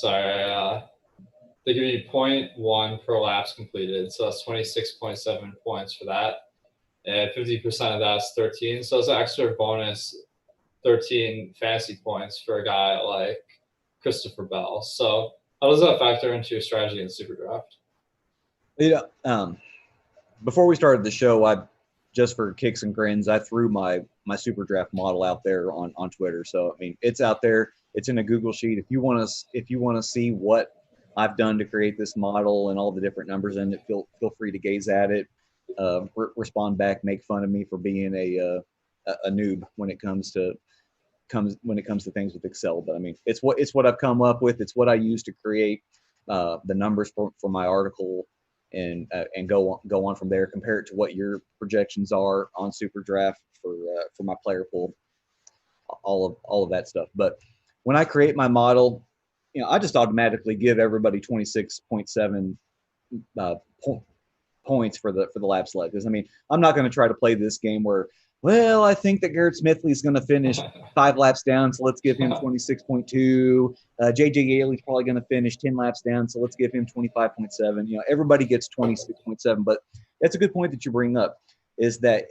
they give you 0.1 per laps completed. So that's 26.7 points for that. And 50% of that's 13. So it's an extra bonus 13 fantasy points for a guy like Christopher Bell. So how does that factor into your strategy in SuperDraft? Before we started the show, just for kicks and grins, I threw my SuperDraft model out there on Twitter. So I mean, it's out there. It's in a Google sheet. If you want to see what I've done to create this model and all the different numbers in it, feel free to gaze at it. Respond back, make fun of me for being a noob when it comes to things with Excel. But I mean, it's what I've come up with. It's what I use to create the numbers for my article, and go on from there. Compare it to what your projections are on SuperDraft for my player pool, all of that stuff. But when I create my model, I just automatically give everybody 26.7 points for the laps led. Because I mean, I'm not going to try to play this game where, well, I think that Garrett Smithley is going to finish 5 laps down, so let's give him 26.2. JJ Yaley's probably going to finish 10 laps down, so let's give him 25.7. Everybody gets 26.7. But that's a good point that you bring up, is that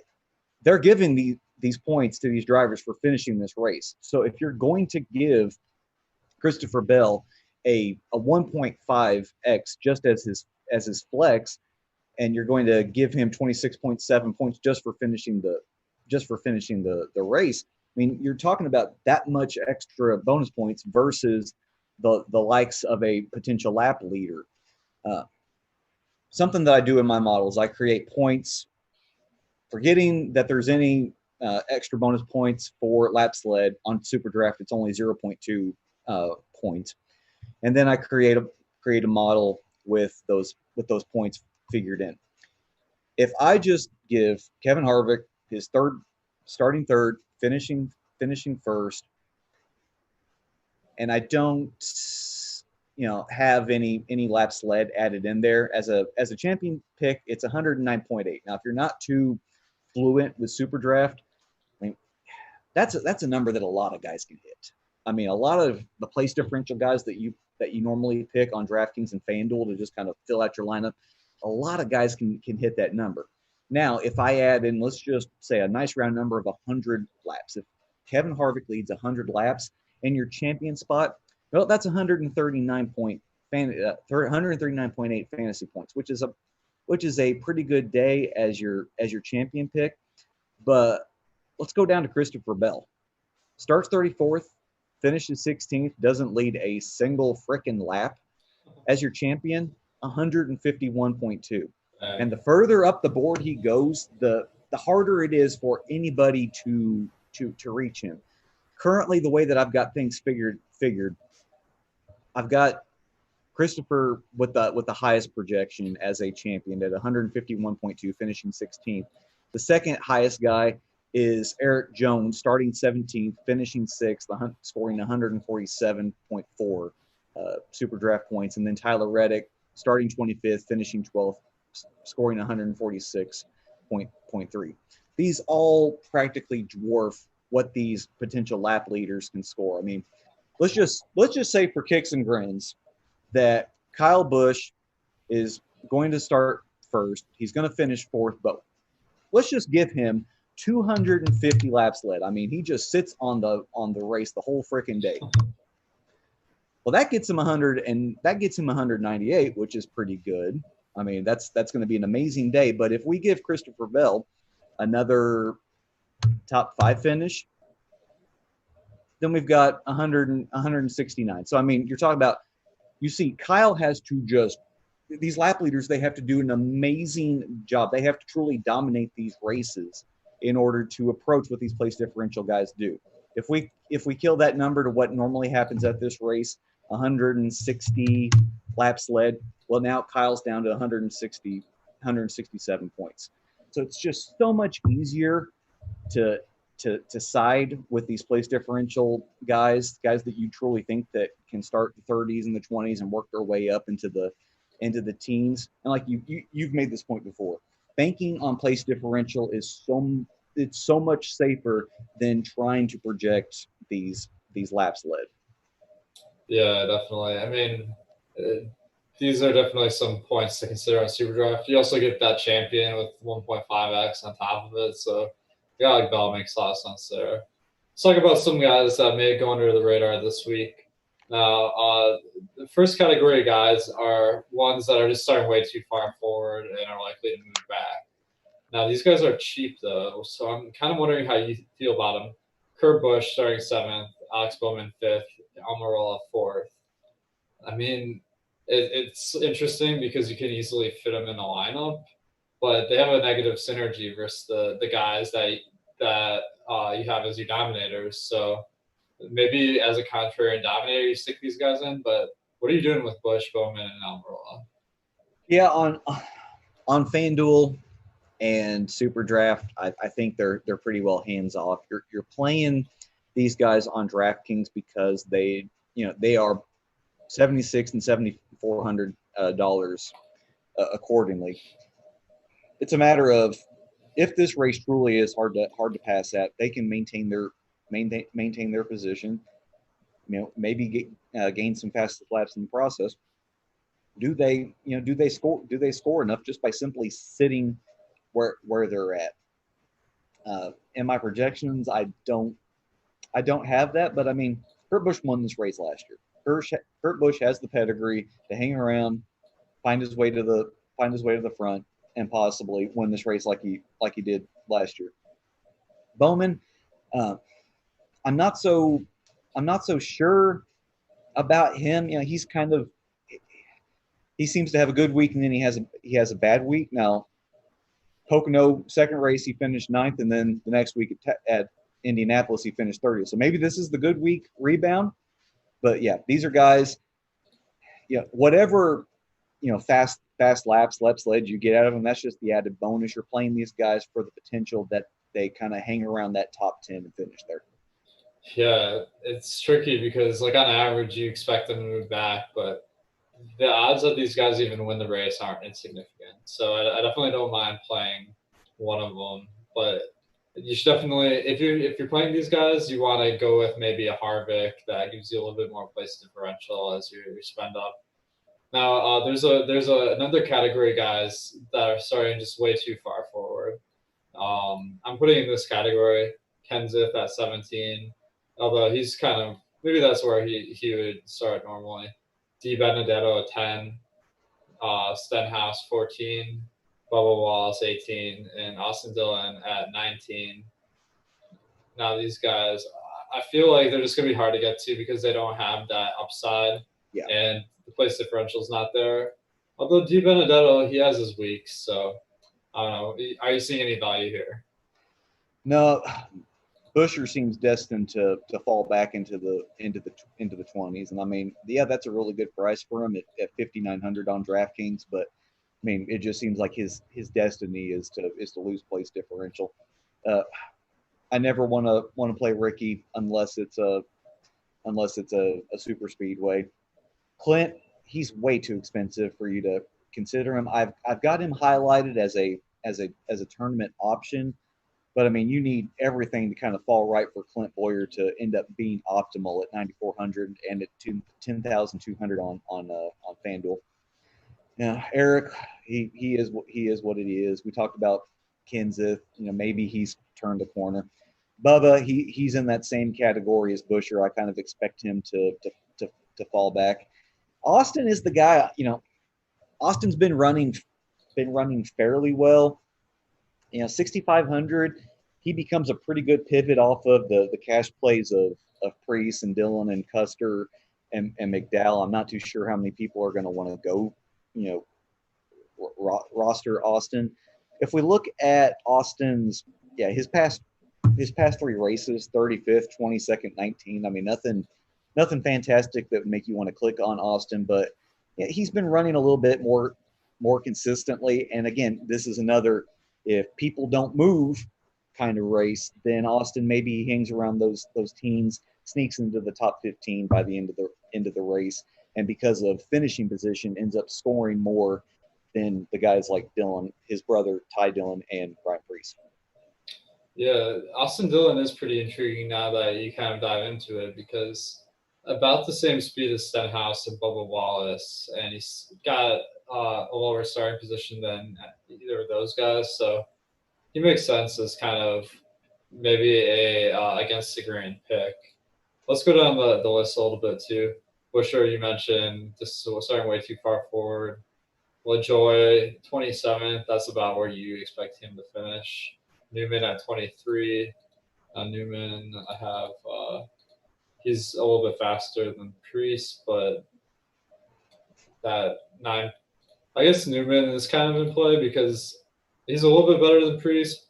they're giving these points to these drivers for finishing this race. So if you're going to give Christopher Bell a 1.5x just as his flex, and you're going to give him 26.7 points just for finishing the race, I mean, you're talking about that much extra bonus points versus the likes of a potential lap leader. Something that I do in my models, I create points, forgetting that there's any extra bonus points for laps led. On SuperDraft, it's only 0.2 points, and then I create a model with those points figured in. If I just give Kevin Harvick his starting third, finishing first, and I don't have any laps led added in there as a champion pick, it's 109.8. Now, if you're not too fluent with SuperDraft, I mean, that's a number that a lot of guys can hit. I mean, a lot of the place differential guys that you normally pick on DraftKings and FanDuel to just kind of fill out your lineup, a lot of guys can hit that number. Now, if I add in, let's just say a nice round number of 100 laps. If Kevin Harvick leads 100 laps in your champion spot, well, that's 139 point 139.8 fantasy points, which is a pretty good day as your champion pick. But let's go down to Christopher Bell. Starts 34th, finishes 16th, doesn't lead a single frickin' lap. As your champion, 151.2. And the further up the board he goes, the harder it is for anybody to reach him. Currently, the way that I've got things figured, I've got Christopher with the highest projection as a champion at 151.2, finishing 16th. The second highest guy is Eric Jones, starting 17th, finishing 6th, scoring 147.4 SuperDraft points. And then Tyler Reddick, starting 25th, finishing 12th, scoring 146.3. These all practically dwarf what these potential lap leaders can score. I mean, let's just say for kicks and grins that Kyle Busch is going to start first. He's going to finish fourth, but let's just give him 250 laps led. I mean, he just sits on the race the whole freaking day. Well, that gets him 198, which is pretty good. I mean, that's going to be an amazing day. But if we give Christopher Bell another top 5 finish, then we've got 169. So I mean, you're talking about, you see, Kyle has to just, these lap leaders, they have to do an amazing job. They have to truly dominate these races in order to approach what these place differential guys do. If we kill that number to what normally happens at this race, 160 laps led, well, now Kyle's down to 167 points. So it's just so much easier to side with these place differential guys that you truly think that can start the 30s and the 20s and work their way up into the teens. And like you've made this point before, banking on place differential is so much safer than trying to project these laps led. Yeah, definitely. I mean, these are definitely some points to consider on SuperDraft. You also get that champion with 1.5x on top of it. So, yeah, like Bell makes a lot of sense there. Let's talk about some guys that may go under the radar this week. Now, the first category of guys are ones that are just starting way too far forward and are likely to move back. Now, these guys are cheap, though, so I'm kind of wondering how you feel about them. Kurt Busch starting 7th, Alex Bowman 5th, Almirola 4th. I mean, it's interesting because you can easily fit them in the lineup, but they have a negative synergy versus the guys that you have as your dominators. So maybe as a contrarian dominator, you stick these guys in, but what are you doing with Busch, Bowman, and Almirola? Yeah, on FanDuel and SuperDraft, I think they're pretty well hands off. You're playing these guys on DraftKings because they are $7,600 and $7,400 accordingly. It's a matter of, if this race truly is hard to pass at, they can maintain their position. Maybe gain some fast laps in the process. Do they score enough just by simply sitting where they're at? In my projections, I don't have that, but I mean, Kurt Busch won this race last year. Kurt Busch has the pedigree to hang around, find his way to the front, and possibly win this race like he did last year. Bowman, I'm not so sure about him. He seems to have a good week, and then he has a bad week. Now, Pocono, second race, he finished 9th, and then the next week at Indianapolis, he finished 30th. So maybe this is the good week rebound. But yeah, these are guys, whatever, fast laps led you get out of them, that's just the added bonus. You're playing these guys for the potential that they kind of hang around that top 10 and finish there. Yeah, it's tricky because, like, on average, you expect them to move back, but the odds that these guys even win the race aren't insignificant. So I definitely don't mind playing one of them, but you should definitely, if you're playing these guys, you want to go with maybe a Harvick that gives you a little bit more place differential as your spend up. Now, there's another category of guys that are starting just way too far forward. I'm putting in this category Kenseth at 17, although he's kind of, maybe that's where he would start normally. D Benedetto at 10, Stenhouse 14, Bubba Wallace 18, and Austin Dillon at 19. Now these guys, I feel like they're just going to be hard to get to because they don't have that upside, Yeah. and the place differential is not there. Although D Benedetto, he has his weeks, so I don't know. Are you seeing any value here? No, Busher seems destined to fall back into the 20s, and I mean, yeah, that's a really good price for him at 5,900 on DraftKings. But I mean, it just seems like his destiny is to lose place differential. I never want to play Ricky unless it's a super speedway. Clint, he's way too expensive for you to consider him. I've got him highlighted as a tournament option. But I mean, you need everything to kind of fall right for Clint Boyer to end up being optimal at 9,400 and at 10,200 on FanDuel. Yeah, Eric, he is what it is. We talked about Kenseth. Maybe he's turned a corner. Bubba, he's in that same category as Busher. I kind of expect him to fall back. Austin is the guy. Austin's been running fairly well. 6,500, he becomes a pretty good pivot off of the cash plays of Priest and Dillon and Custer and McDowell. I'm not too sure how many people are going to want to go, roster Austin. If we look at Austin's, his past 3 races, 35th, 22nd, 19. I mean, nothing fantastic that would make you want to click on Austin, but he's been running a little bit more consistently. And again, this is another, if people don't move kind of race, then Austin maybe hangs around those teens, sneaks into the top 15 by the end of the race, and because of finishing position ends up scoring more than the guys like Dillon, his brother Ty Dillon, and Brian Priest. Yeah, Austin Dillon is pretty intriguing now that you kind of dive into it, because about the same speed as Stenhouse and Bubba Wallace, and he's got a lower starting position than either of those guys. So he makes sense as kind of maybe a against the grain pick. Let's go down the list a little bit too. Busher, you mentioned this is starting way too far forward. LaJoy, 27th. That's about where you expect him to finish. Newman at 23. Newman, I have he's a little bit faster than Priest, but that 9. I guess Newman is kind of in play because he's a little bit better than Priest,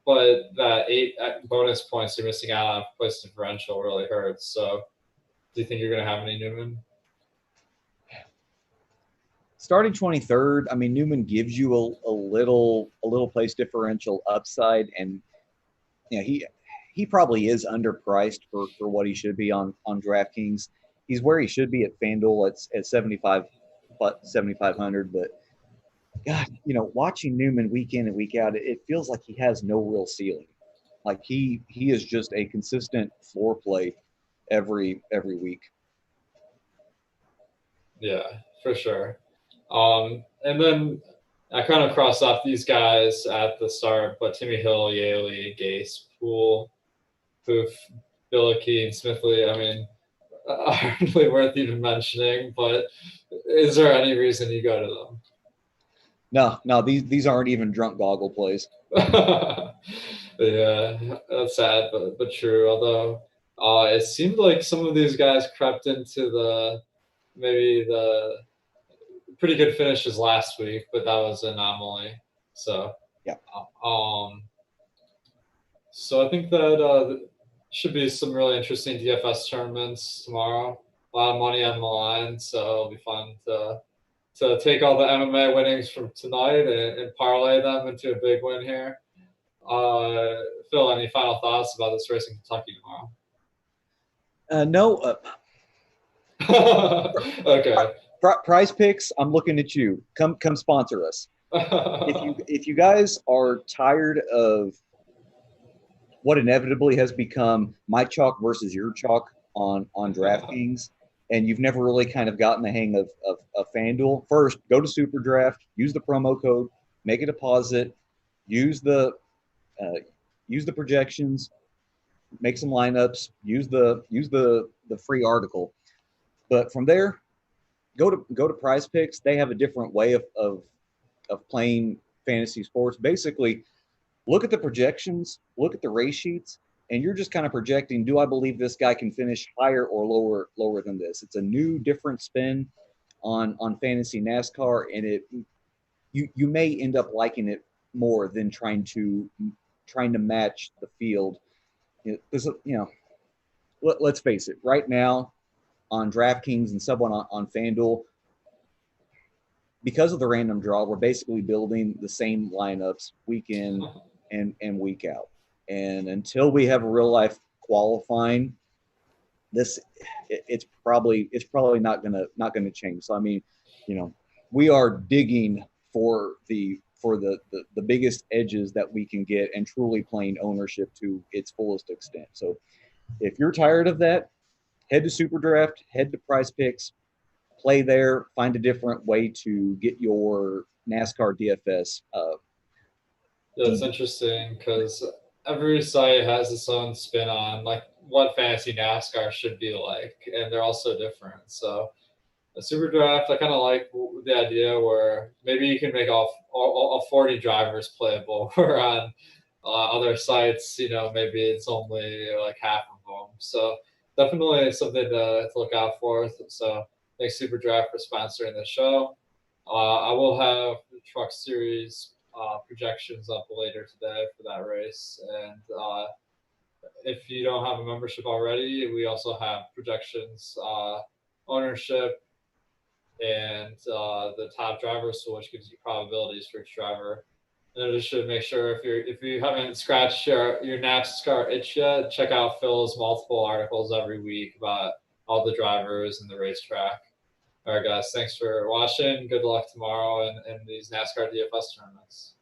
but that 8 bonus points you're missing out on place differential really hurts. So, do you think you're going to have any Newman? Starting 23rd, I mean, Newman gives you a little place differential upside, and he probably is underpriced for what he should be on DraftKings. He's where he should be at FanDuel at 7,500, but God, watching Newman week in and week out, it feels like he has no real ceiling. Like he is just a consistent floor play every week. Yeah, for sure. And then I kind of crossed off these guys at the start, but Timmy Hill, Yaley, Gase, Poole, Poof, Billicky, and Smithley, I mean, hardly worth even mentioning, but is there any reason you go to them? No, these aren't even drunk goggle plays. Yeah, that's sad, but true. Although it seemed like some of these guys crept into maybe the pretty good finishes last week, but that was an anomaly. So yeah. So I think that should be some really interesting DFS tournaments tomorrow. A lot of money on the line, so it'll be fun to take all the MMA winnings from tonight and parlay them into a big win here. Phil, any final thoughts about this race in Kentucky tomorrow? No. Okay. Prize Picks, I'm looking at you. Come sponsor us. If you guys are tired of what inevitably has become my chalk versus your chalk on DraftKings, and you've never really kind of gotten the hang of FanDuel, first go to SuperDraft, use the promo code, make a deposit, use the projections, make some lineups, use the free article. But from there, go to Prize Picks. They have a different way of playing fantasy sports. Basically, look at the projections, look at the race sheets, and you're just kind of projecting, do I believe this guy can finish higher or lower than this? It's a new, different spin on fantasy NASCAR, and you may end up liking it more than trying to match the field. Let's face it. Right now on DraftKings and sub on FanDuel, because of the random draw, we're basically building the same lineups week in and week out. And until we have a real life qualifying, it's probably not gonna change. So I mean, we are digging for the biggest edges that we can get and truly playing ownership to its fullest extent. So if you're tired of that, head to SuperDraft, head to Prize Picks, play there, find a different way to get your NASCAR DFS. It's interesting because every site has its own spin on like what fantasy NASCAR should be like, and they're all so different. So a super draft, I kind of like the idea where maybe you can make all 40 drivers playable, where on other sites, maybe it's only like half of them. So definitely something to look out for. So thanks Super Draft for sponsoring the show. I will have the Truck Series projections up later today for that race. And if you don't have a membership already, we also have projections, ownership, and the top drivers, which gives you probabilities for each driver. In addition, make sure if you haven't scratched your NASCAR itch yet, check out Phil's multiple articles every week about all the drivers and the racetrack. All right, guys, thanks for watching. Good luck tomorrow in these NASCAR DFS tournaments.